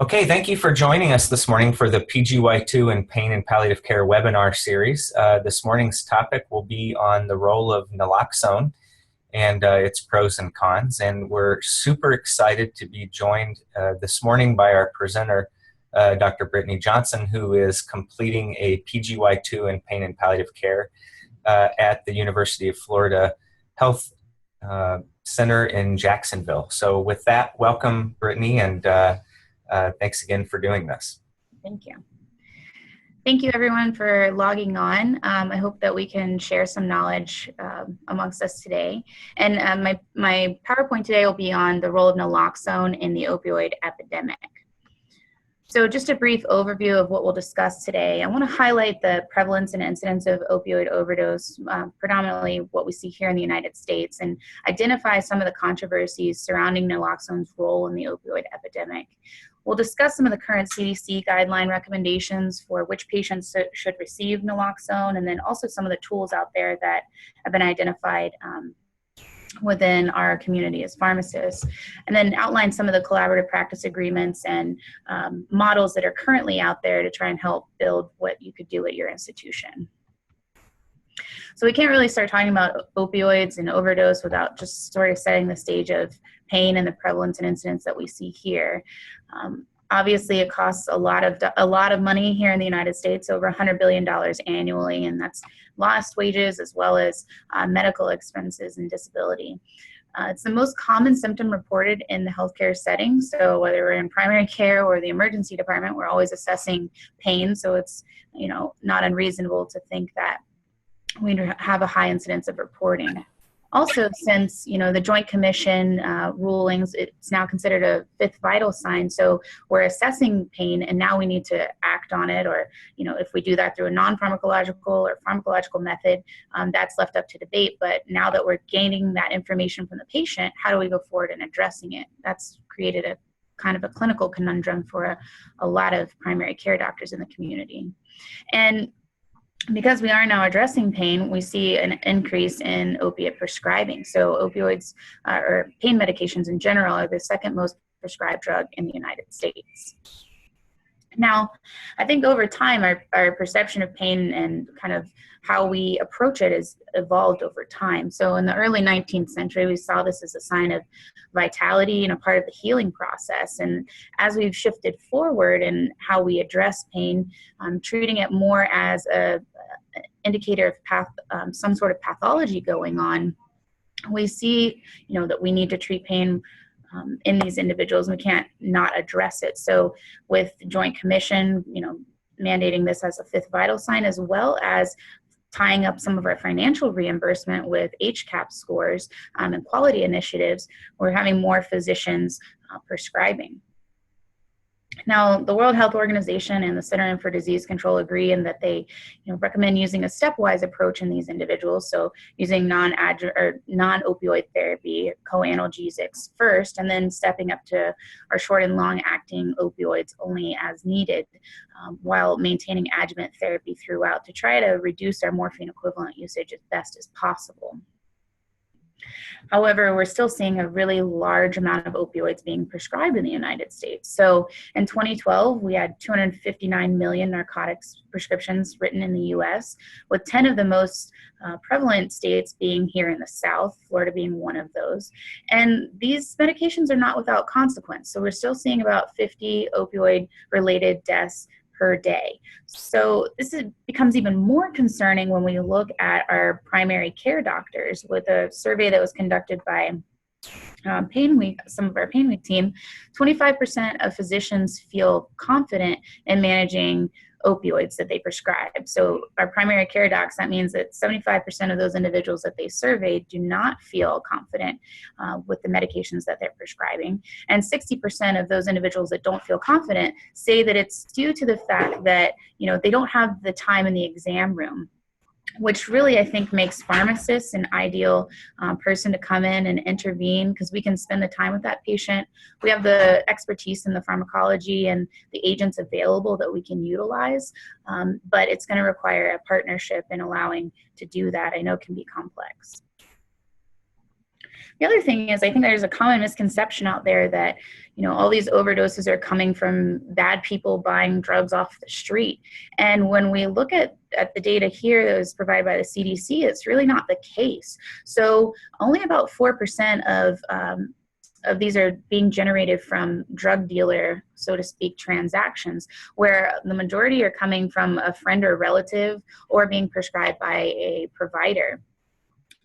Okay, thank you for joining us this morning for the PGY2 and Pain and Palliative Care webinar series. This morning's topic will be on the role of naloxone and its pros and cons. And we're super excited to be joined this morning by our presenter, Dr. Brittany Johnson, who is completing a PGY2 in Pain and Palliative Care at the University of Florida Health Center in Jacksonville. So with that, welcome, Brittany, and thanks again for doing this. Thank you. Thank you everyone for logging on. I hope that we can share some knowledge amongst us today. And my PowerPoint today will be on the role of naloxone in the opioid epidemic. So just a brief overview of what we'll discuss today. I want to highlight the prevalence and incidence of opioid overdose, predominantly what we see here in the United States, and identify some of the controversies surrounding naloxone's role in the opioid epidemic. We'll discuss some of the current CDC guideline recommendations for which patients should receive naloxone, and then also some of the tools out there that have been identified within our community as pharmacists, and then outline some of the collaborative practice agreements and models that are currently out there to try and help build what you could do at your institution. So we can't really start talking about opioids and overdose without just sort of setting the stage of pain and the prevalence and incidence that we see here. Obviously, it costs a lot of money here in the United States, over $100 billion annually, and that's lost wages as well as medical expenses and disability. It's the most common symptom reported in the healthcare setting. So whether we're in primary care or the emergency department, we're always assessing pain. So it's not unreasonable to think that we have a high incidence of reporting. Also, since the Joint Commission rulings, it's now considered a fifth vital sign. So we're assessing pain, and now we need to act on it. Or if we do that through a non-pharmacological or pharmacological method, that's left up to debate. But now that we're gaining that information from the patient, how do we go forward in addressing it? That's created a kind of a clinical conundrum for a lot of primary care doctors in the community. And because we are now addressing pain, we see an increase in opiate prescribing. So opioids or pain medications in general are the second most prescribed drug in the United States. Now, I think over time, our perception of pain and kind of how we approach it has evolved over time. So in the early 19th century, we saw this as a sign of vitality and a part of the healing process. And as we've shifted forward in how we address pain, treating it more as a indicator of some sort of pathology going on, we see that we need to treat pain in these individuals, and we can't not address it. So with the Joint Commission, mandating this as a fifth vital sign, as well as tying up some of our financial reimbursement with HCAP scores and quality initiatives, we're having more physicians prescribing. Now, the World Health Organization and the Center for Disease Control agree in that they recommend using a stepwise approach in these individuals. So using non-opioid therapy, co-analgesics first, and then stepping up to our short and long-acting opioids only as needed, while maintaining adjuvant therapy throughout to try to reduce our morphine equivalent usage as best as possible. However, we're still seeing a really large amount of opioids being prescribed in the United States. So in 2012, we had 259 million narcotics prescriptions written in the US, with 10 of the most prevalent states being here in the South, Florida being one of those. And these medications are not without consequence. So we're still seeing about 50 opioid-related deaths per day. So this becomes even more concerning when we look at our primary care doctors. With a survey that was conducted by Pain Week, some of our Pain Week team, 25% of physicians feel confident in managing opioids that they prescribe. So our primary care docs, that means that 75% of those individuals that they surveyed do not feel confident with the medications that they're prescribing. And 60% of those individuals that don't feel confident say that it's due to the fact that they don't have the time in the exam room, which really I think makes pharmacists an ideal person to come in and intervene, because we can spend the time with that patient. We have the expertise in the pharmacology and the agents available that we can utilize, but it's going to require a partnership in allowing to do that. I know it can be complex. The other thing is, I think there's a common misconception out there that, all these overdoses are coming from bad people buying drugs off the street. And when we look at the data here that was provided by the CDC, it's really not the case. So only about 4% of these are being generated from drug dealer, so to speak, transactions, where the majority are coming from a friend or relative or being prescribed by a provider.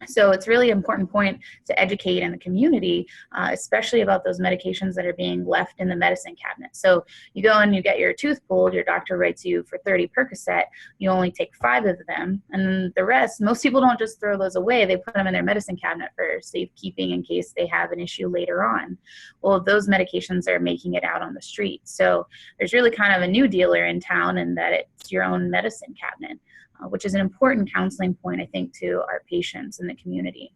So it's really an important point to educate in the community, especially about those medications that are being left in the medicine cabinet. So you go and you get your tooth pulled, your doctor writes you for 30 Percocet, you only take 5 of them, and the rest, most people don't just throw those away, they put them in their medicine cabinet for safekeeping in case they have an issue later on. Well, those medications are making it out on the street. So there's really kind of a new dealer in town, and that it's your own medicine cabinet. Which is an important counseling point, I think, to our patients in the community.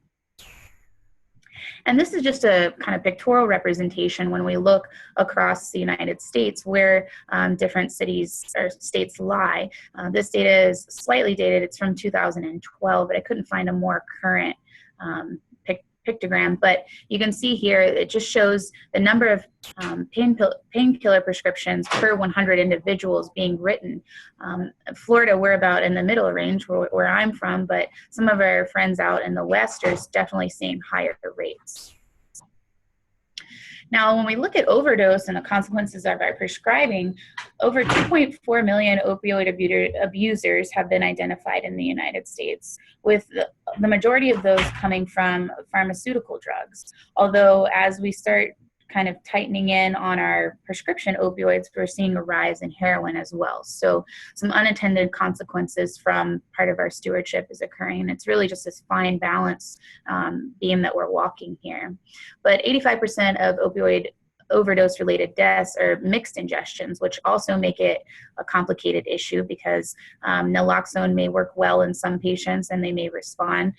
And this is just a kind of pictorial representation when we look across the United States where different cities or states lie. This data is slightly dated. It's from 2012, but I couldn't find a more current pictogram, but you can see here it just shows the number of painkiller prescriptions per 100 individuals being written. Florida, we're about in the middle range where I'm from, but some of our friends out in the West are definitely seeing higher rates. Now, when we look at overdose and the consequences of our prescribing, over 2.4 million opioid abusers have been identified in the United States, with the majority of those coming from pharmaceutical drugs. Although, as we start kind of tightening in on our prescription opioids, we're seeing a rise in heroin as well. So some unintended consequences from part of our stewardship is occurring. And it's really just this fine balance beam that we're walking here. But 85% of opioid overdose-related deaths are mixed ingestions, which also make it a complicated issue because naloxone may work well in some patients and they may respond,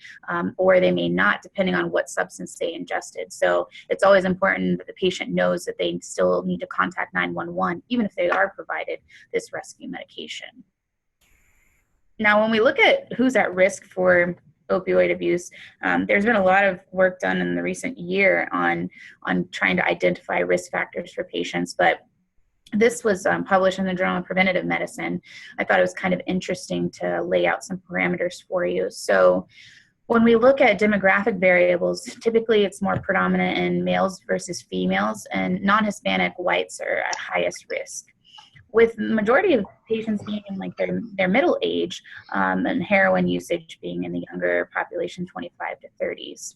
or they may not, depending on what substance they ingested. So it's always important that the patient knows that they still need to contact 911, even if they are provided this rescue medication. Now, when we look at who's at risk for opioid abuse, there's been a lot of work done in the recent year on trying to identify risk factors for patients, but this was published in the Journal of Preventive Medicine. I thought it was kind of interesting to lay out some parameters for you. So when we look at demographic variables, typically it's more predominant in males versus females, and non-Hispanic whites are at highest risk, with the majority of patients being in like their middle age, and heroin usage being in the younger population, 25 to 30s.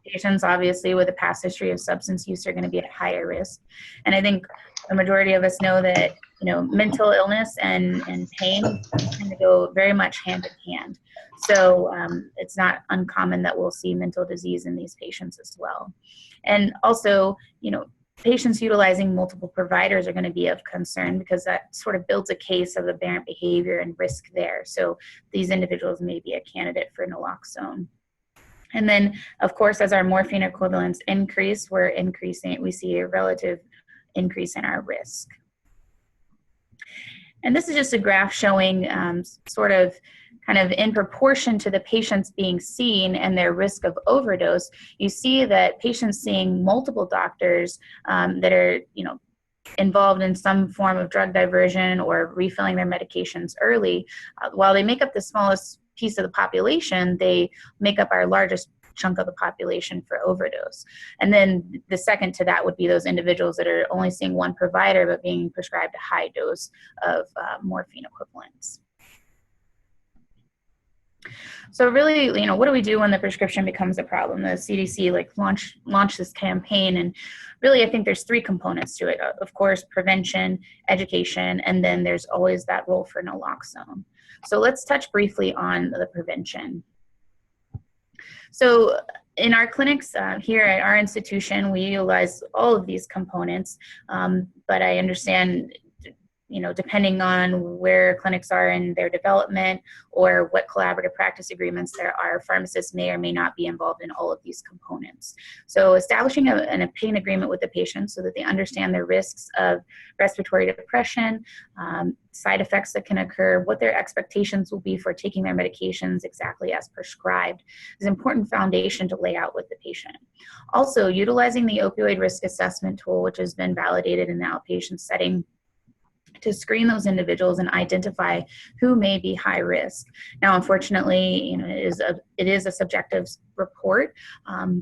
Patients obviously with a past history of substance use are going to be at higher risk. And I think the majority of us know that, mental illness and pain tend to go very much hand in hand. So it's not uncommon that we'll see mental disease in these patients as well. And also, patients utilizing multiple providers are going to be of concern because that sort of builds a case of aberrant behavior and risk there. So these individuals may be a candidate for naloxone. And then, of course, as our morphine equivalents increase, we see a relative increase in our risk. And this is just a graph showing sort of kind of in proportion to the patients being seen and their risk of overdose. You see that patients seeing multiple doctors that are, involved in some form of drug diversion or refilling their medications early, while they make up the smallest piece of the population, they make up our largest chunk of the population for overdose. And then the second to that would be those individuals that are only seeing one provider but being prescribed a high dose of morphine equivalents. So really, what do we do when the prescription becomes a problem? The CDC launched this campaign, and really I think there's 3 components to it. Of course, prevention, education, and then there's always that role for naloxone. So let's touch briefly on the prevention. So in our clinics here at our institution, we utilize all of these components, but I understand depending on where clinics are in their development or what collaborative practice agreements there are, pharmacists may or may not be involved in all of these components. So establishing a pain agreement with the patient so that they understand the risks of respiratory depression, side effects that can occur, what their expectations will be for taking their medications exactly as prescribed is an important foundation to lay out with the patient. Also, utilizing the opioid risk assessment tool, which has been validated in the outpatient setting, to screen those individuals and identify who may be high risk. Now, unfortunately, it is a subjective report,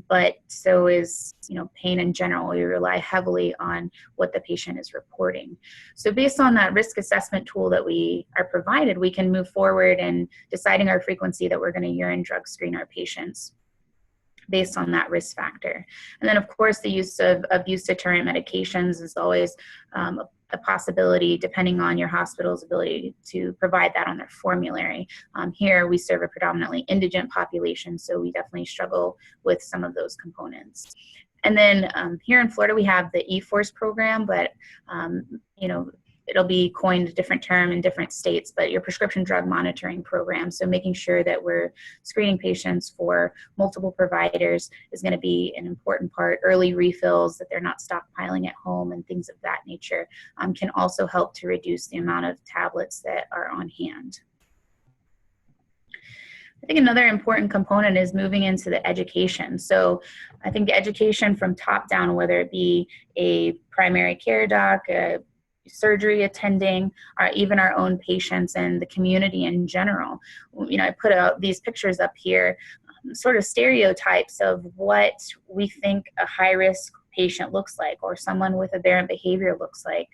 but so is pain in general. We rely heavily on what the patient is reporting. So based on that risk assessment tool that we are provided, we can move forward in deciding our frequency that we're going to urine drug screen our patients based on that risk factor. And then, of course, the use of abuse deterrent medications is always a possibility depending on your hospital's ability to provide that on their formulary. Here, we serve a predominantly indigent population, so we definitely struggle with some of those components. And then here in Florida, we have the E-Force program, but it'll be coined a different term in different states, but your prescription drug monitoring program. So making sure that we're screening patients for multiple providers is going to be an important part. Early refills, that they're not stockpiling at home and things of that nature, can also help to reduce the amount of tablets that are on hand. I think another important component is moving into the education. So I think the education from top down, whether it be a primary care doc, a surgery attending, or even our own patients and the community in general. I put out these pictures up here, sort of stereotypes of what we think a high-risk patient looks like, or someone with aberrant behavior looks like,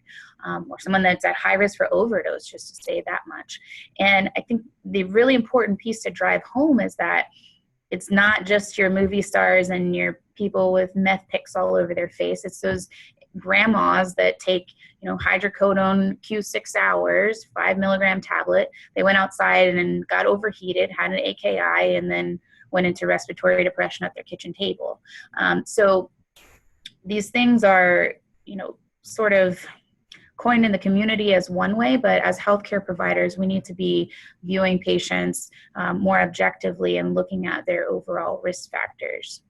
or someone that's at high risk for overdose, just to say that much. And I think the really important piece to drive home is that it's not just your movie stars and your people with meth picks all over their face. It's those grandmas that take hydrocodone Q6 hours, 5 milligram tablet. They went outside and got overheated, had an AKI, and then went into respiratory depression at their kitchen table. So these things are, sort of coined in the community as one way, but as healthcare providers, we need to be viewing patients more objectively and looking at their overall risk factors.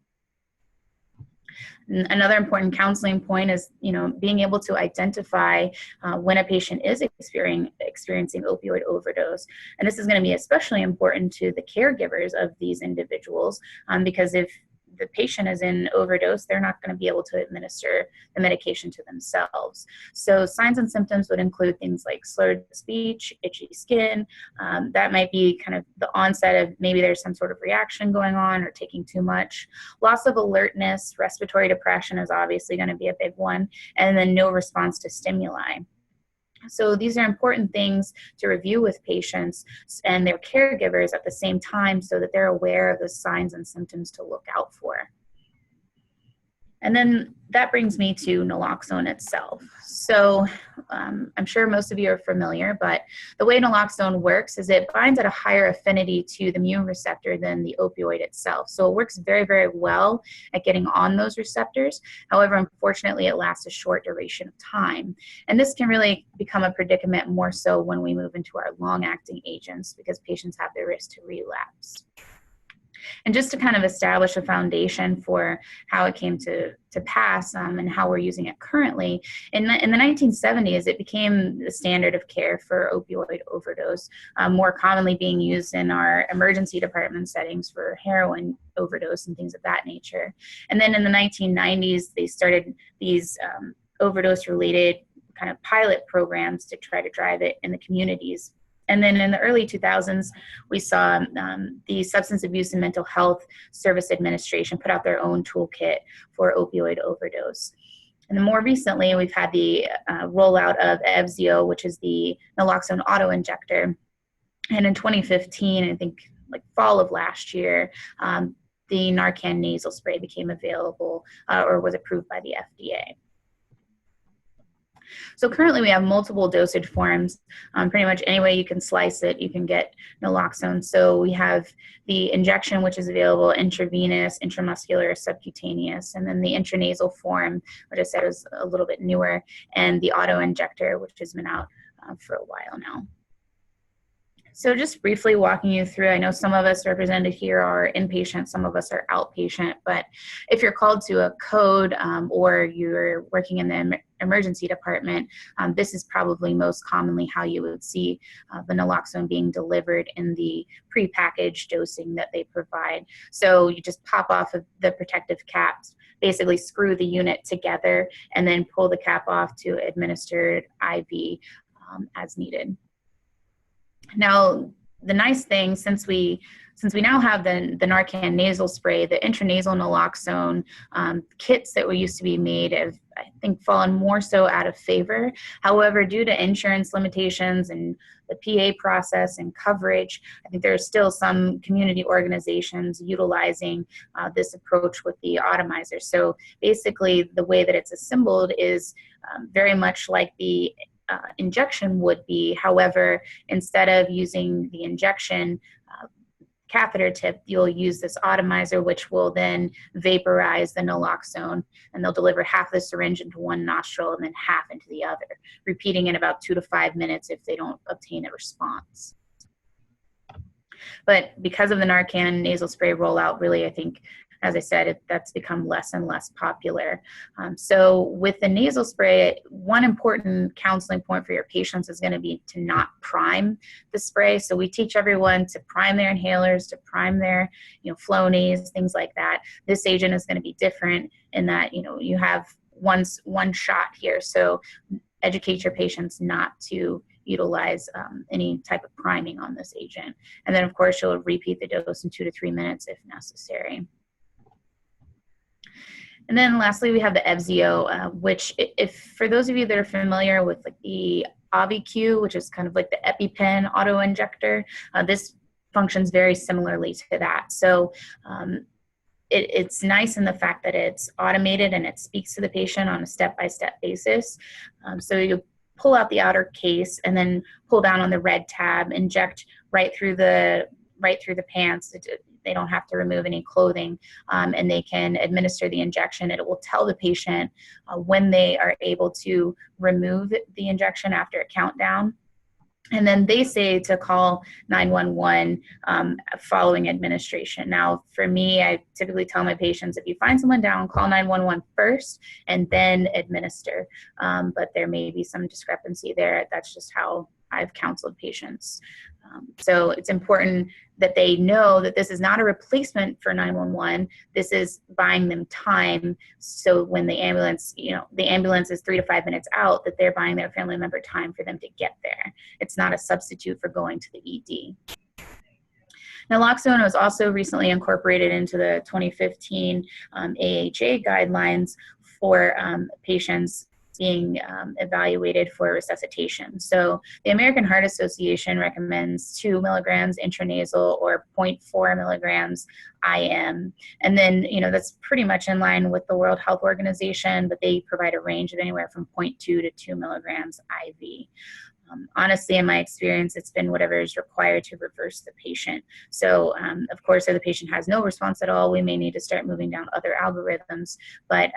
Another important counseling point is, being able to identify when a patient is experiencing opioid overdose. And this is going to be especially important to the caregivers of these individuals, because if the patient is in overdose, they're not going to be able to administer the medication to themselves. So signs and symptoms would include things like slurred speech, itchy skin. That might be kind of the onset of maybe there's some sort of reaction going on or taking too much. Loss of alertness, respiratory depression is obviously going to be a big one, and then no response to stimuli. So these are important things to review with patients and their caregivers at the same time so that they're aware of the signs and symptoms to look out for. And then that brings me to naloxone itself. So I'm sure most of you are familiar, but the way naloxone works is it binds at a higher affinity to the mu receptor than the opioid itself. So it works very, very well at getting on those receptors. However, unfortunately, it lasts a short duration of time. And this can really become a predicament more so when we move into our long-acting agents because patients have the risk to relapse. And just to kind of establish a foundation for how it came to pass and how we're using it currently, in the 1970s, it became the standard of care for opioid overdose, more commonly being used in our emergency department settings for heroin overdose and things of that nature. And then in the 1990s, they started these overdose-related kind of pilot programs to try to drive it in the communities. And then in the early 2000s, we saw the Substance Abuse and Mental Health Service Administration put out their own toolkit for opioid overdose. And then more recently, we've had the rollout of EVZIO, which is the Naloxone Auto-Injector. And in 2015, I think like fall of last year, the Narcan nasal spray became available or was approved by the FDA. So currently we have multiple dosage forms. Pretty much any way you can slice it, you can get naloxone. So we have the injection, which is available intravenous, intramuscular, subcutaneous, and then the intranasal form, which I said is a little bit newer, and the auto-injector, which has been out for a while now. So just briefly walking you through, I know some of us represented here are inpatient, some of us are outpatient, but if you're called to a code or you're working in the emergency department, this is probably most commonly how you would see the naloxone being delivered in the prepackaged dosing that they provide. So you just pop off of the protective caps, basically screw the unit together, and then pull the cap off to administered IV as needed. Now, the nice thing, since we now have the Narcan nasal spray, the intranasal naloxone kits that were used to be made have, I think, fallen more so out of favor. However, due to insurance limitations and the PA process and coverage, I think there are still some community organizations utilizing this approach with the atomizer. So basically, the way that it's assembled is very much like the injection would be. However, instead of using the injection catheter tip, you'll use this atomizer, which will then vaporize the naloxone, and they'll deliver half the syringe into one nostril and then half into the other, repeating in about 2 to 5 minutes if they don't obtain a response. But because of the Narcan nasal spray rollout, really, I think, as I said, that's become less and less popular. So with the nasal spray, one important counseling point for your patients is going to be to not prime the spray. So we teach everyone to prime their inhalers, to prime their, Flonase, things like that. This agent is going to be different in that, you have one shot here. So educate your patients not to utilize any type of priming on this agent. And then, of course, you'll repeat the dose in 2 to 3 minutes if necessary. And then lastly, we have the Evzio, which, if for those of you that are familiar with like the AviQ, which is kind of like the EpiPen auto-injector, this functions very similarly to that. So it's nice in the fact that it's automated and it speaks to the patient on a step-by-step basis. So you pull out the outer case and then pull down on the red tab, inject right through the pants. They don't have to remove any clothing, and they can administer the injection. It will tell the patient when they are able to remove the injection after a countdown. And then they say to call 911 following administration. Now, for me, I typically tell my patients, if you find someone down, call 911 first and then administer. But there may be some discrepancy there. That's just how I've counseled patients. So it's important that they know that this is not a replacement for 911. This is buying them time. So when the ambulance is 3 to 5 minutes out, that they're buying their family member time for them to get there. It's not a substitute for going to the ED. Naloxone was also recently incorporated into the 2015 AHA guidelines for patients being evaluated for resuscitation. So the American Heart Association recommends 2 milligrams intranasal or 0.4 milligrams IM. And then, that's pretty much in line with the World Health Organization, but they provide a range of anywhere from 0.2 to 2 milligrams IV. Honestly, in my experience, it's been whatever is required to reverse the patient. So, of course, if the patient has no response at all, we may need to start moving down other algorithms, but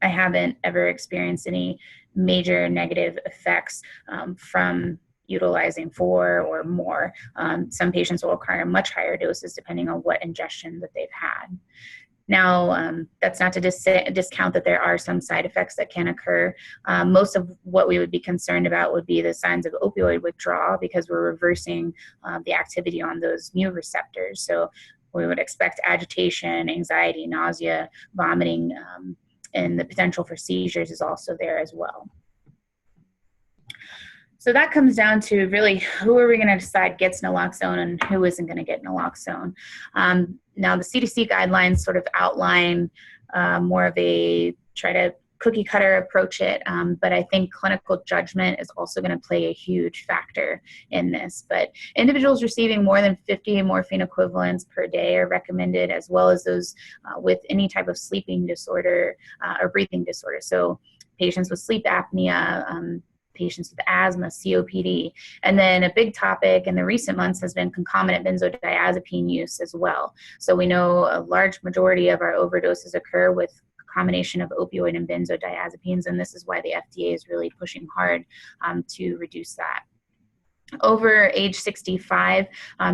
I haven't ever experienced any major negative effects from utilizing 4 or more. Some patients will require much higher doses depending on what ingestion that they've had. Now, that's not to discount that there are some side effects that can occur. Most of what we would be concerned about would be the signs of opioid withdrawal, because we're reversing the activity on those mu receptors. So we would expect agitation, anxiety, nausea, vomiting, and the potential for seizures is also there as well. So that comes down to really who are we going to decide gets naloxone and who isn't going to get naloxone. Now the CDC guidelines sort of outline more of a try to cookie cutter approach it, but I think clinical judgment is also going to play a huge factor in this. But individuals receiving more than 50 morphine equivalents per day are recommended, as well as those with any type of sleeping disorder or breathing disorder. So patients with sleep apnea, patients with asthma, COPD. And then a big topic in the recent months has been concomitant benzodiazepine use as well. So we know a large majority of our overdoses occur with combination of opioid and benzodiazepines, and this is why the FDA is really pushing hard to reduce that. Over age 65,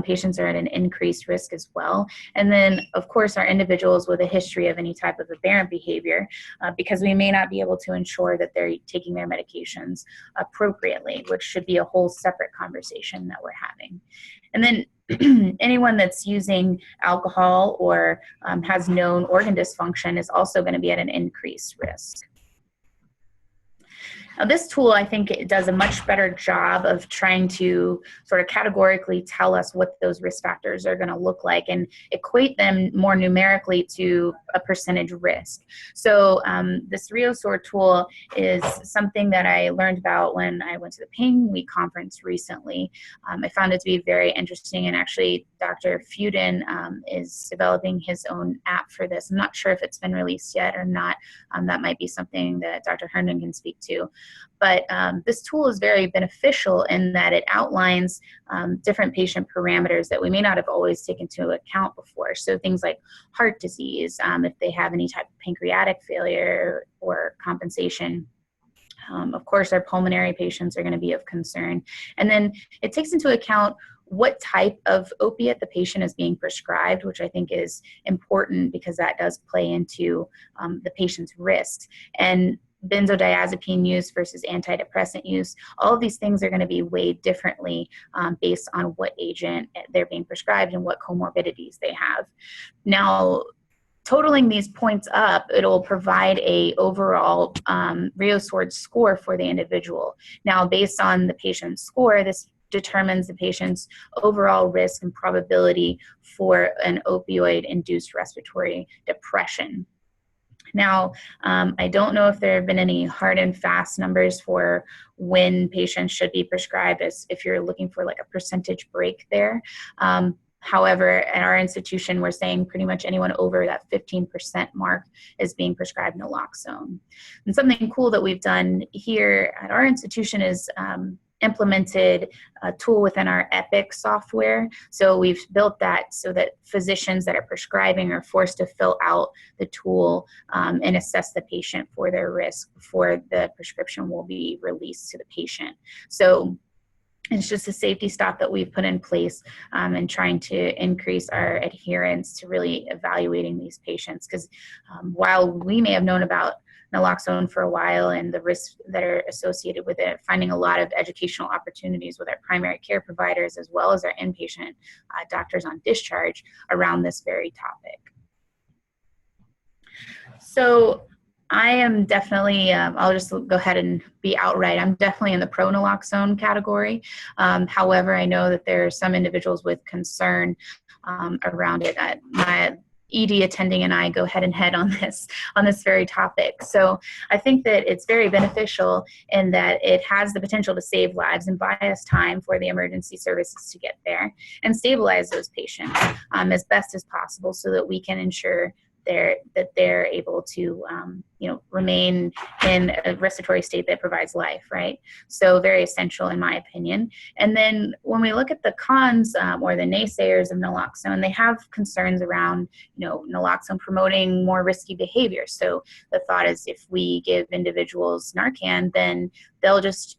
patients are at an increased risk as well. And then, of course, our individuals with a history of any type of aberrant behavior, because we may not be able to ensure that they're taking their medications appropriately, which should be a whole separate conversation that we're having. And then anyone that's using alcohol or has known organ dysfunction is also going to be at an increased risk. Now, this tool, I think, it does a much better job of trying to sort of categorically tell us what those risk factors are going to look like and equate them more numerically to a percentage risk. So this Refusal tool is something that I learned about when I went to the Pain Week conference recently. I found it to be very interesting, and actually Dr. Fuden is developing his own app for this. I'm not sure if it's been released yet or not. That might be something that Dr. Herndon can speak to. But this tool is very beneficial in that it outlines different patient parameters that we may not have always taken into account before. So things like heart disease, if they have any type of pancreatic failure or compensation. Of course, our pulmonary patients are going to be of concern. And then it takes into account what type of opiate the patient is being prescribed, which I think is important because that does play into the patient's risks. And benzodiazepine use versus antidepressant use, all of these things are going to be weighed differently based on what agent they're being prescribed and what comorbidities they have. Now, totaling these points up, it'll provide a overall Refusal score for the individual. Now, based on the patient's score, this determines the patient's overall risk and probability for an opioid-induced respiratory depression. Now, I don't know if there have been any hard and fast numbers for when patients should be prescribed, as if you're looking for like a percentage break there. However, at our institution, we're saying pretty much anyone over that 15% mark is being prescribed naloxone. And something cool that we've done here at our institution is implemented a tool within our Epic software. So we've built that so that physicians that are prescribing are forced to fill out the tool and assess the patient for their risk before the prescription will be released to the patient. So it's just a safety stop that we've put in place and trying to increase our adherence to really evaluating these patients. Because while we may have known about naloxone for a while and the risks that are associated with it, finding a lot of educational opportunities with our primary care providers as well as our inpatient doctors on discharge around this very topic. So I am definitely, I'll just go ahead and be outright, I'm definitely in the pro naloxone category. However, I know that there are some individuals with concern around it. My ED attending and I go head and head on this very topic. So I think that it's very beneficial in that it has the potential to save lives and buy us time for the emergency services to get there and stabilize those patients as best as possible so that we can ensure that they're able to remain in a respiratory state that provides life, right? So very essential in my opinion. And then when we look at the cons or the naysayers of naloxone, they have concerns around naloxone promoting more risky behavior. So the thought is if we give individuals Narcan, then they'll just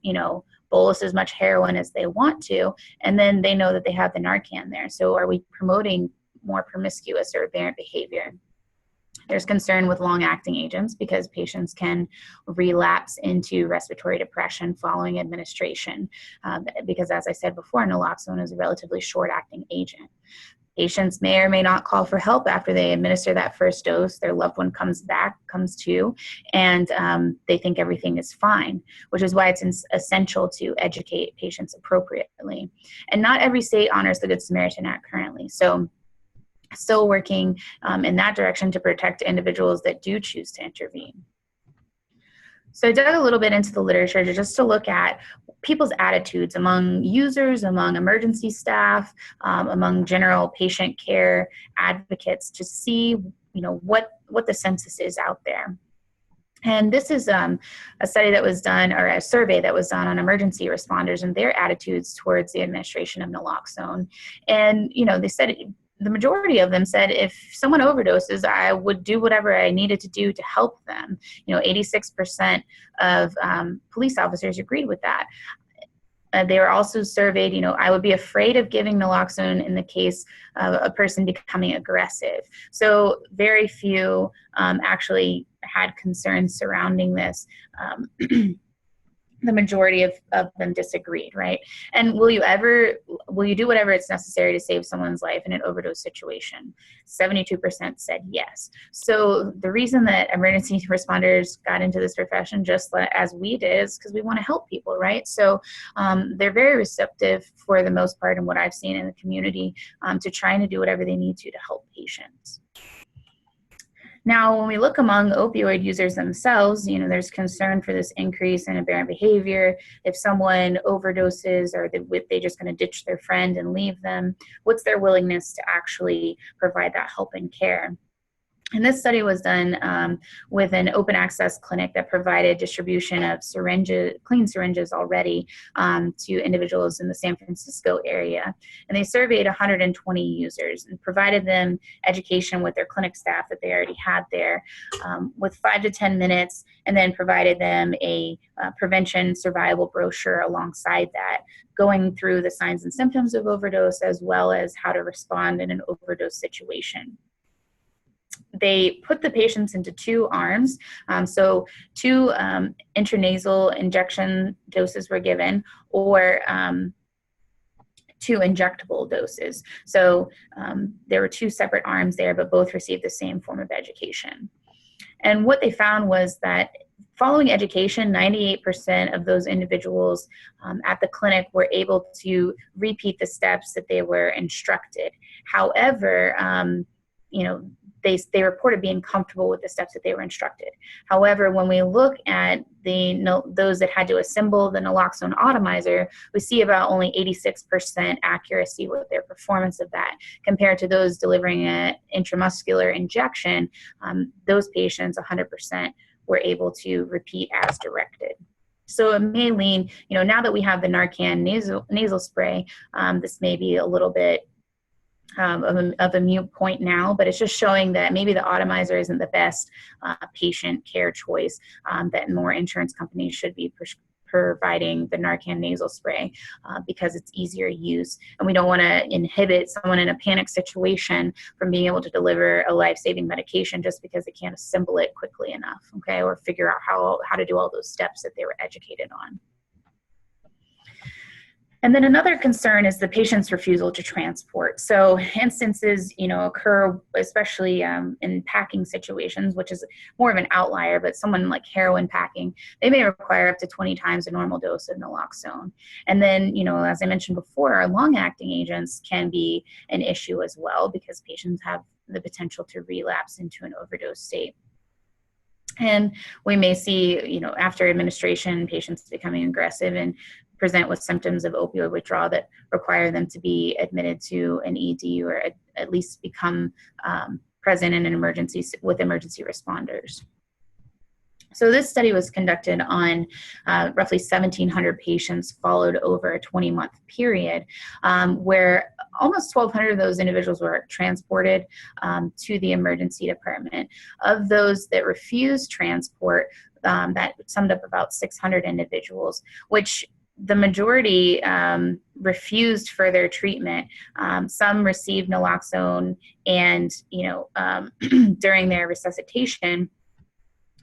bolus as much heroin as they want to, and then they know that they have the Narcan there. So are we promoting more promiscuous or aberrant behavior? There's concern with long-acting agents because patients can relapse into respiratory depression following administration because, as I said before, naloxone is a relatively short-acting agent. Patients may or may not call for help after they administer that first dose. Their loved one comes to, and they think everything is fine, which is why it's essential to educate patients appropriately. And not every state honors the Good Samaritan Act currently. So still working in that direction to protect individuals that do choose to intervene. So I dug a little bit into the literature just to look at people's attitudes among users, among emergency staff, among general patient care advocates to see, what the census is out there. And this is a study that was done, or a survey that was done on emergency responders and their attitudes towards the administration of naloxone. And, they said the majority of them said if someone overdoses, I would do whatever I needed to do to help them. 86% of police officers agreed with that. They were also surveyed, I would be afraid of giving naloxone in the case of a person becoming aggressive. So very few actually had concerns surrounding this. The majority of them disagreed, right? And will you do whatever it's necessary to save someone's life in an overdose situation? 72% said yes. So the reason that emergency responders got into this profession just as we did is because we want to help people, right? So they're very receptive for the most part in what I've seen in the community to trying to do whatever they need to help patients. Now, when we look among opioid users themselves, there's concern for this increase in aberrant behavior. If someone overdoses, or they just going to ditch their friend and leave them, what's their willingness to actually provide that help and care? And this study was done with an open access clinic that provided distribution of clean syringes already to individuals in the San Francisco area. And they surveyed 120 users and provided them education with their clinic staff that they already had there with 5 to 10 minutes, and then provided them a prevention survival brochure alongside that, going through the signs and symptoms of overdose as well as how to respond in an overdose situation. They put the patients into 2 arms. So 2 intranasal injection doses were given, or 2 injectable doses. So there were 2 separate arms there, but both received the same form of education. And what they found was that following education, 98% of those individuals at the clinic were able to repeat the steps that they were instructed. However, they reported being comfortable with the steps that they were instructed. However, when we look at those that had to assemble the naloxone atomizer, we see about only 86% accuracy with their performance of that, compared to those delivering an intramuscular injection. Those patients, 100%, were able to repeat as directed. So it may lean, now that we have the Narcan nasal spray, this may be a little bit of a mute point now, but it's just showing that maybe the atomizer isn't the best patient care choice, that more insurance companies should be providing the Narcan nasal spray because it's easier use, and we don't want to inhibit someone in a panic situation from being able to deliver a life-saving medication just because they can't assemble it quickly enough, okay, or figure out how to do all those steps that they were educated on. And then another concern is the patient's refusal to transport. So instances, occur especially in packing situations, which is more of an outlier, but someone like heroin packing, they may require up to 20 times a normal dose of naloxone. And then, as I mentioned before, our long-acting agents can be an issue as well because patients have the potential to relapse into an overdose state. And we may see, after administration, patients becoming aggressive and present with symptoms of opioid withdrawal that require them to be admitted to an ED, or at least become present in an emergency with emergency responders. So this study was conducted on roughly 1,700 patients followed over a 20-month period, where almost 1,200 of those individuals were transported to the emergency department. Of those that refused transport, that summed up about 600 individuals, which the majority refused further treatment. Some received naloxone and, during their resuscitation,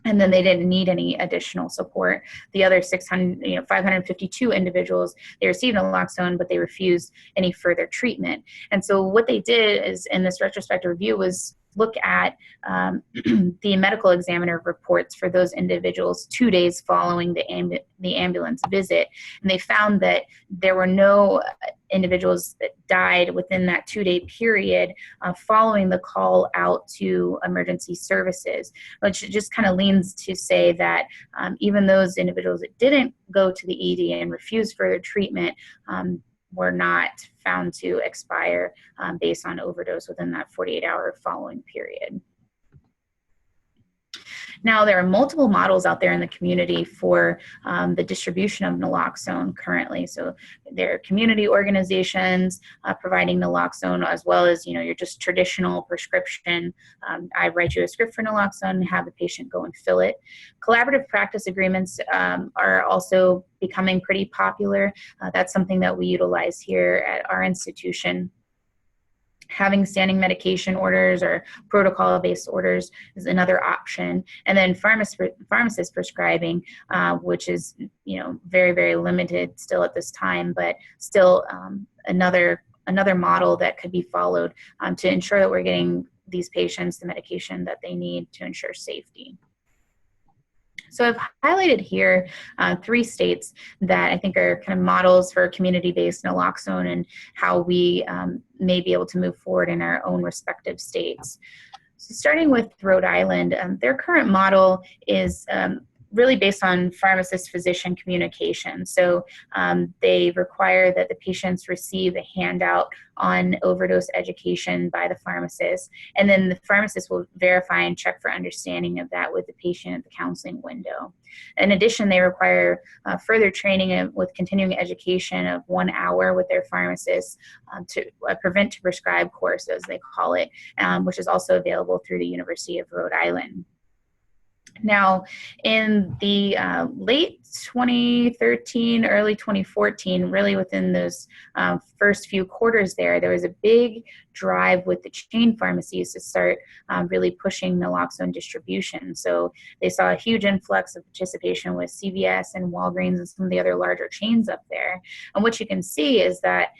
and then they didn't need any additional support. The other 552 individuals, they received naloxone, but they refused any further treatment. And so what they did is, in this retrospective review, was look at the medical examiner reports for those individuals 2 days following the ambulance visit. And they found that there were no individuals that died within that 2-day period following the call out to emergency services, which just kind of leans to say that even those individuals that didn't go to the ED and refused further treatment were not found to expire based on overdose within that 48-hour following period. Now, there are multiple models out there in the community for the distribution of naloxone currently. So there are community organizations providing naloxone, as well as, your just traditional prescription. I write you a script for naloxone and have the patient go and fill it. Collaborative practice agreements are also becoming pretty popular. That's something that we utilize here at our institution. Having standing medication orders or protocol-based orders is another option. And then pharmacist prescribing, which is, very, very limited still at this time, but still another model that could be followed to ensure that we're getting these patients the medication that they need to ensure safety. So I've highlighted here 3 states that I think are kind of models for community-based naloxone and how we may be able to move forward in our own respective states. So starting with Rhode Island, their current model is really based on pharmacist-physician communication. So they require that the patients receive a handout on overdose education by the pharmacist, and then the pharmacist will verify and check for understanding of that with the patient at the counseling window. In addition, they require further training with continuing education of 1 hour with their pharmacist to prevent to prescribe course, as they call it, which is also available through the University of Rhode Island. Now, in the late 2013, early 2014, really within those first few quarters there was a big drive with the chain pharmacies to start really pushing naloxone distribution. So they saw a huge influx of participation with CVS and Walgreens and some of the other larger chains up there. And what you can see is that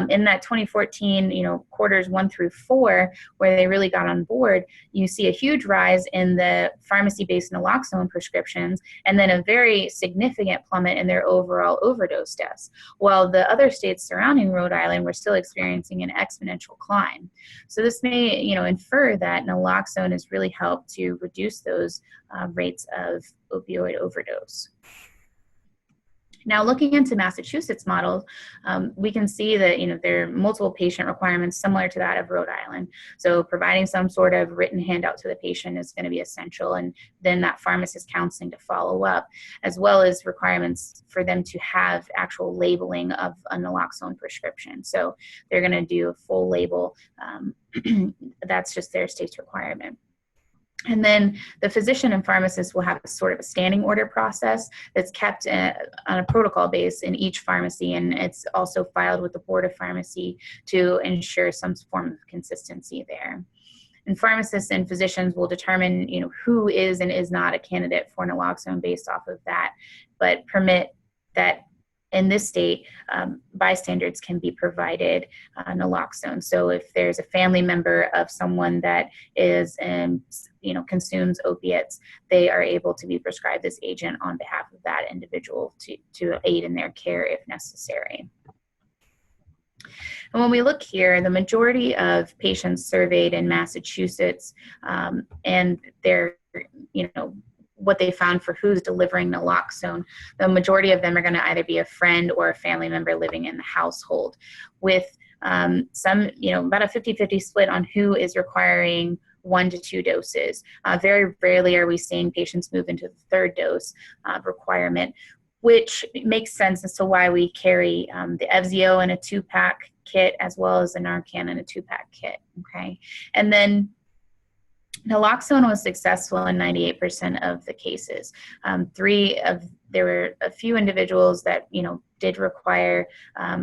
in that 2014, quarters 1 through 4, where they really got on board, you see a huge rise in the pharmacy-based naloxone prescriptions, and then a very significant plummet in their overall overdose deaths, while the other states surrounding Rhode Island were still experiencing an exponential climb. So this may, infer that naloxone has really helped to reduce those rates of opioid overdose. Now, looking into Massachusetts models, we can see that there are multiple patient requirements similar to that of Rhode Island. So providing some sort of written handout to the patient is going to be essential, and then that pharmacist counseling to follow up, as well as requirements for them to have actual labeling of a naloxone prescription. So they're going to do a full label. That's just their state's requirement. And then the physician and pharmacist will have a sort of a standing order process that's kept on a protocol base in each pharmacy, and it's also filed with the Board of Pharmacy to ensure some form of consistency there. And pharmacists and physicians will determine, who is and is not a candidate for naloxone based off of that, but permit that in this state, bystanders can be provided naloxone. So if there's a family member of someone that is, consumes opiates, they are able to be prescribed this agent on behalf of that individual to aid in their care if necessary. And when we look here, the majority of patients surveyed in Massachusetts and their, what they found for who's delivering naloxone, the majority of them are going to either be a friend or a family member living in the household, with some, about a 50-50 split on who is requiring 1 to 2 doses. Very rarely are we seeing patients move into the 3rd dose requirement, which makes sense as to why we carry the Evzio in a 2-pack kit, as well as the Narcan in a 2-pack kit, okay? And then naloxone was successful in 98% of the cases. There were a few individuals that, did require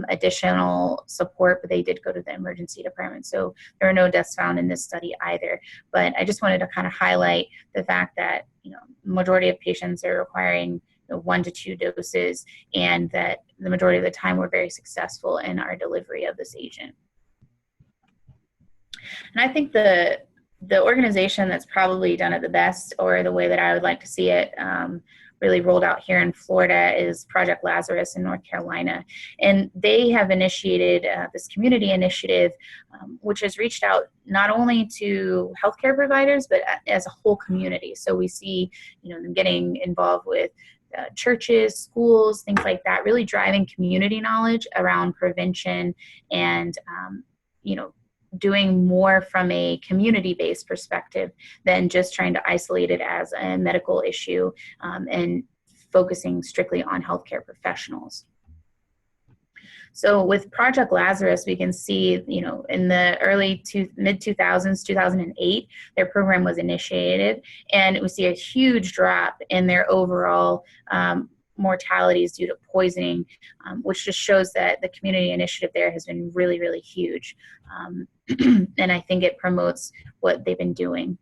additional support, but they did go to the emergency department. So there were no deaths found in this study either. But I just wanted to kind of highlight the fact that, majority of patients are requiring 1 to 2 doses, and that the majority of the time we're very successful in our delivery of this agent. And I think the organization that's probably done it the best, or the way that I would like to see it really rolled out here in Florida, is Project Lazarus in North Carolina. And they have initiated this community initiative, which has reached out not only to healthcare providers, but as a whole community. So we see, them getting involved with churches, schools, things like that, really driving community knowledge around prevention and, doing more from a community-based perspective than just trying to isolate it as a medical issue and focusing strictly on healthcare professionals. So with Project Lazarus, we can see, in the mid-2000s, 2008, their program was initiated, and we see a huge drop in their overall mortalities due to poisoning, which just shows that the community initiative there has been really, really huge. And I think it promotes what they've been doing.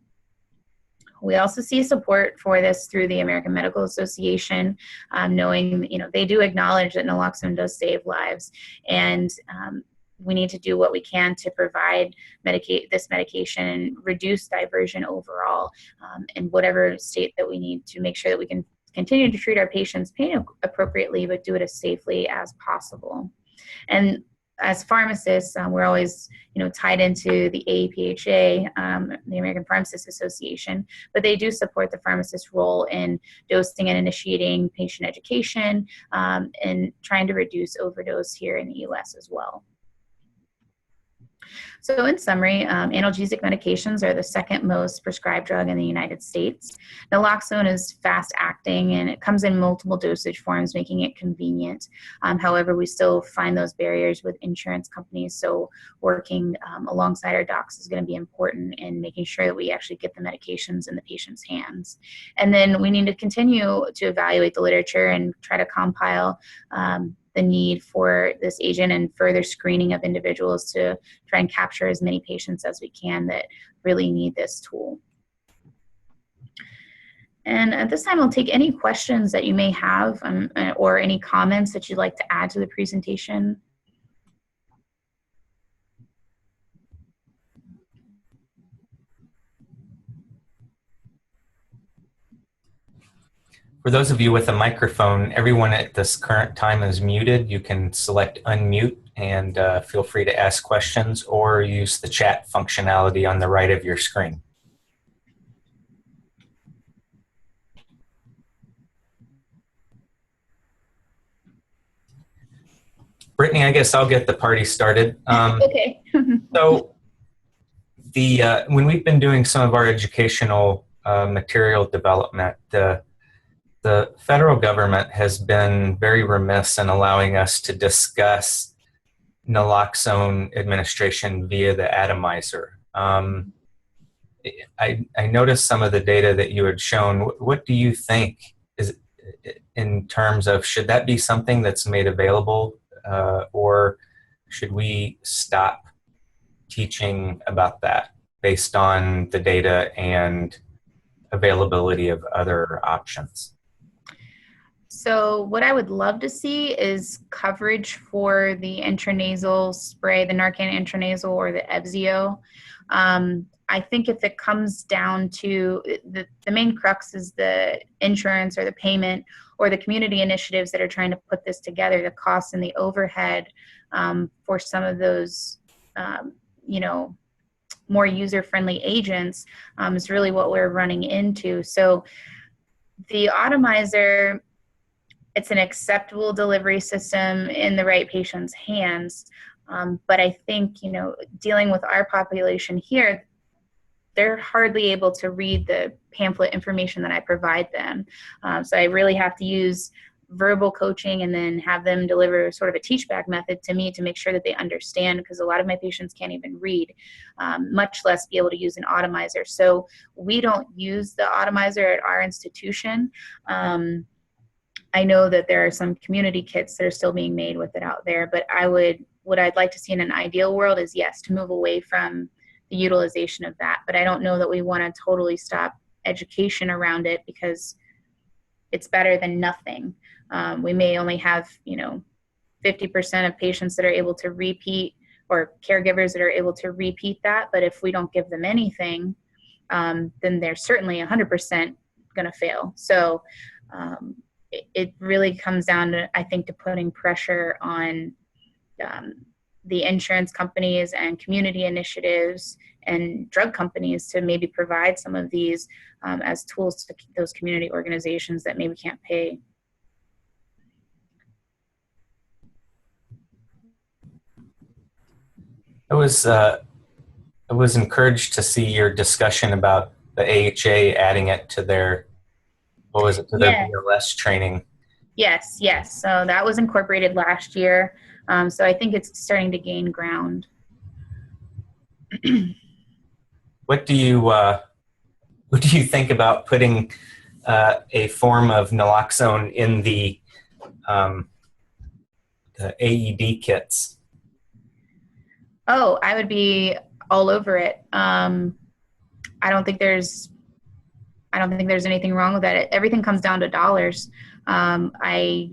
We also see support for this through the American Medical Association, knowing, they do acknowledge that naloxone does save lives, and we need to do what we can to provide this medication and reduce diversion overall in whatever state that we need to make sure that we can continue to treat our patients' pain appropriately, but do it as safely as possible. And as pharmacists, we're always, tied into the APHA, the American Pharmacist Association, but they do support the pharmacist's role in dosing and initiating patient education and trying to reduce overdose here in the U.S. as well. So in summary, analgesic medications are the second most prescribed drug in the United States. Naloxone is fast acting and it comes in multiple dosage forms, making it convenient. However, we still find those barriers with insurance companies. So working alongside our docs is going to be important in making sure that we actually get the medications in the patient's hands. And then we need to continue to evaluate the literature and try to compile the need for this agent and further screening of individuals to try and capture as many patients as we can that really need this tool. And at this time, I'll take any questions that you may have or any comments that you'd like to add to the presentation. For those of you with a microphone, everyone at this current time is muted. You can select unmute and feel free to ask questions or use the chat functionality on the right of your screen. Brittany, I guess I'll get the party started. Okay. So when we've been doing some of our educational material development, the federal government has been very remiss in allowing us to discuss naloxone administration via the atomizer. I noticed some of the data that you had shown. What do you think is in terms of should that be something that's made available or should we stop teaching about that based on the data and availability of other options? So what I would love to see is coverage for the intranasal spray, the Narcan intranasal or the Evzio. I think if it comes down to the main crux is the insurance or the payment or the community initiatives that are trying to put this together, the costs and the overhead for some of those, more user-friendly agents is really what we're running into. So the atomizer, it's an acceptable delivery system in the right patient's hands. But I think, dealing with our population here, they're hardly able to read the pamphlet information that I provide them. So I really have to use verbal coaching and then have them deliver sort of a teach-back method to me to make sure that they understand, because a lot of my patients can't even read, much less be able to use an atomizer. So we don't use the atomizer at our institution. I know that there are some community kits that are still being made with it out there, but what I'd like to see in an ideal world is, yes, to move away from the utilization of that. But I don't know that we want to totally stop education around it because it's better than nothing. We may only have, 50% of patients that are able to repeat or caregivers that are able to repeat that. But if we don't give them anything, then they're certainly 100% going to fail. So it really comes down to, I think, to putting pressure on the insurance companies and community initiatives and drug companies to maybe provide some of these as tools to those community organizations that maybe can't pay. I was I was encouraged to see your discussion about the AHA adding it to their, what was it, to their Yeah. BLS training. Yes, yes. So that was incorporated last year. So I think it's starting to gain ground. What do you what do you think about putting a form of naloxone in um, the AED kits? Oh, I would be all over it. I don't think there's I don't think there's anything wrong with that. Everything comes down to dollars. I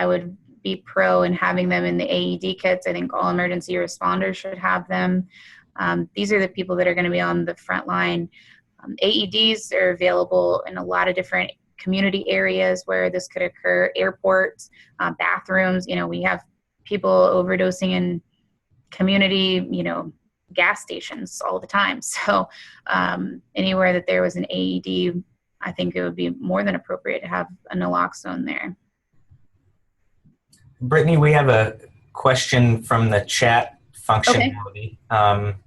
would be pro in having them in the AED kits. I think all emergency responders should have them. These are the people that are going to be on the front line. AEDs are available in a lot of different community areas where this could occur, airports, bathrooms. We have people overdosing in community, gas stations all the time. So anywhere that there was an AED, I think it would be more than appropriate to have a naloxone there. Brittany, we have a question from the chat Okay. functionality.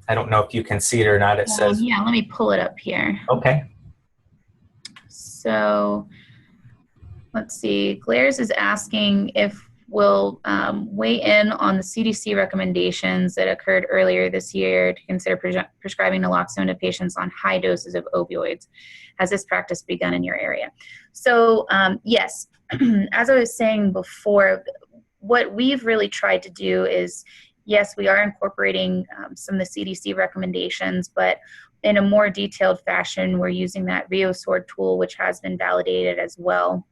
I don't know if you can see it or not. It says, Yeah, let me pull it up here. okay. So let's see. Glares is asking if we'll weigh in on the CDC recommendations that occurred earlier this year to consider prescribing naloxone to patients on high doses of opioids. Has this practice begun in your area? So yes, as I was saying before, what we've really tried to do is, yes, we are incorporating some of the CDC recommendations, but in a more detailed fashion, we're using that Refusal tool, which has been validated as well.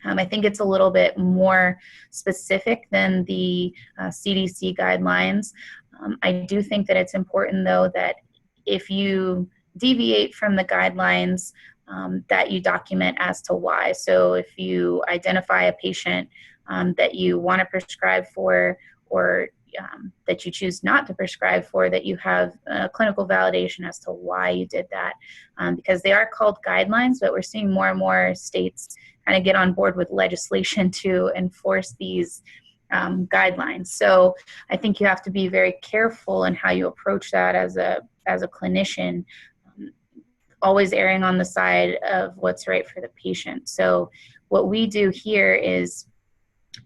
I think it's a little bit more specific than the CDC guidelines. I do think that it's important, though, that if you deviate from the guidelines, that you document as to why. So if you identify a patient that you want to prescribe for, or that you choose not to prescribe for, that you have clinical validation as to why you did that. Because they are called guidelines, but we're seeing more and more states kind of get on board with legislation to enforce these guidelines. So I think you have to be very careful in how you approach that as a clinician, always erring on the side of what's right for the patient. So what we do here is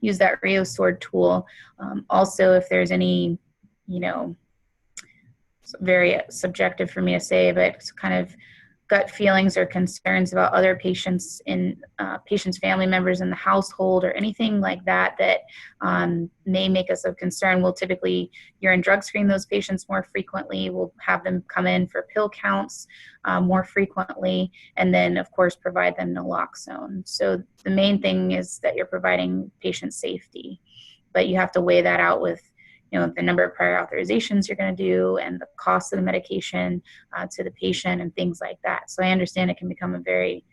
use that Refusal tool. Also, if there's any, very subjective for me to say, but it's kind of gut feelings or concerns about other patients in patients' family members in the household, or anything like that may make us of concern. We'll typically urine drug screen those patients more frequently. We'll have them come in for pill counts more frequently, and then of course provide them naloxone. So the main thing is that you're providing patient safety, but you have to weigh that out with the number of prior authorizations you're going to do, and the cost of the medication to the patient, and things like that. So I understand it can become a very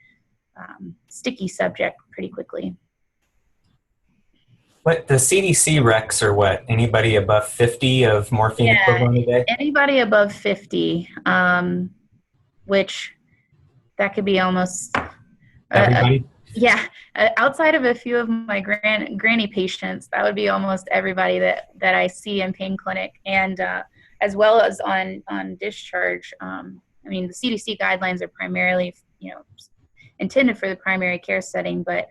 sticky subject pretty quickly. But the CDC recs are what? Anybody above 50 of morphine equivalent a day? Anybody above 50, which that could be almost Everybody? yeah, outside of a few of my granny patients, that would be almost everybody that I see in pain clinic, and as well as on discharge. I mean, the CDC guidelines are primarily, intended for the primary care setting, but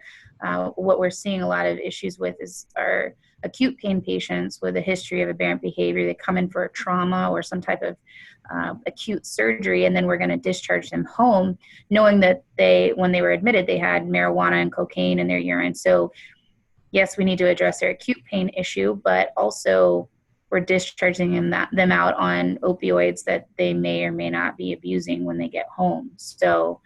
what we're seeing a lot of issues with is our acute pain patients with a history of aberrant behavior. They come in for a trauma or some type of acute surgery, and then we're going to discharge them home, knowing that when they were admitted, they had marijuana and cocaine in their urine. So yes, we need to address their acute pain issue, but also we're discharging them out on opioids that they may or may not be abusing when they get home. So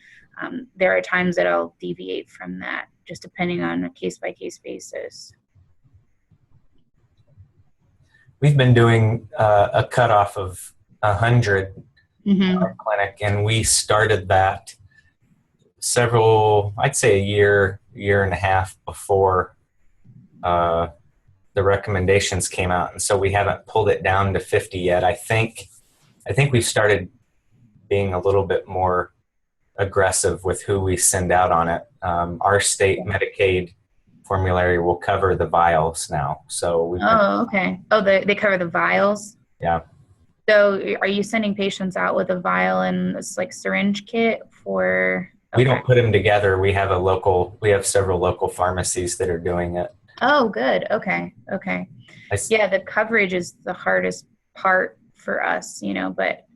there are times that I'll deviate from that, just depending on a case-by-case basis. We've been doing a cutoff of 100 in our clinic, and we started that I'd say a year and a half before the recommendations came out, and so we haven't pulled it down to 50 yet. I think we've started being a little bit more aggressive with who we send out on it. Our state Medicaid formulary will cover the vials now, so okay. Oh, they cover the vials? Yeah. So are you sending patients out with a vial and this like syringe kit for? We Okay. don't put them together. We have several local pharmacies that are doing it. Oh, good. Okay. Okay. Yeah, the coverage is the hardest part for us, but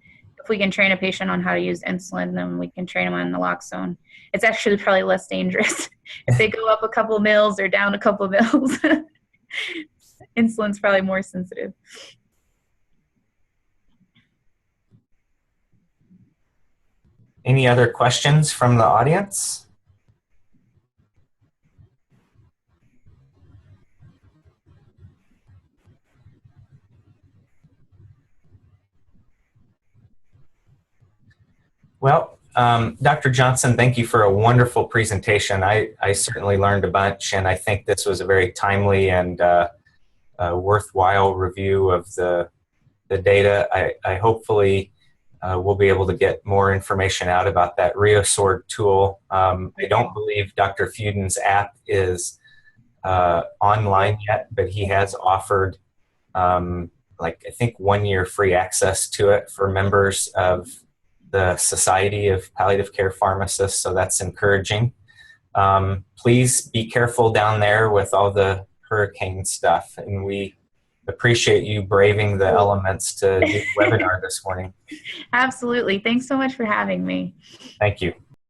if we can train a patient on how to use insulin, then we can train them on naloxone. It's actually probably less dangerous. If they go up a couple mils or down a couple mils, insulin's probably more sensitive. Any other questions from the audience? Well, Dr. Johnson, thank you for a wonderful presentation. I certainly learned a bunch, and I think this was a very timely and worthwhile review of the data. I hopefully will be able to get more information out about that RioSword tool. I don't believe Dr. Fuden's app is online yet, but he has offered like I think 1 year free access to it for members of the Society of Palliative Care Pharmacists, so that's encouraging. Please be careful down there with all the hurricane stuff, and we appreciate you braving the elements to do the webinar this morning. Absolutely. Thanks so much for having me. Thank you.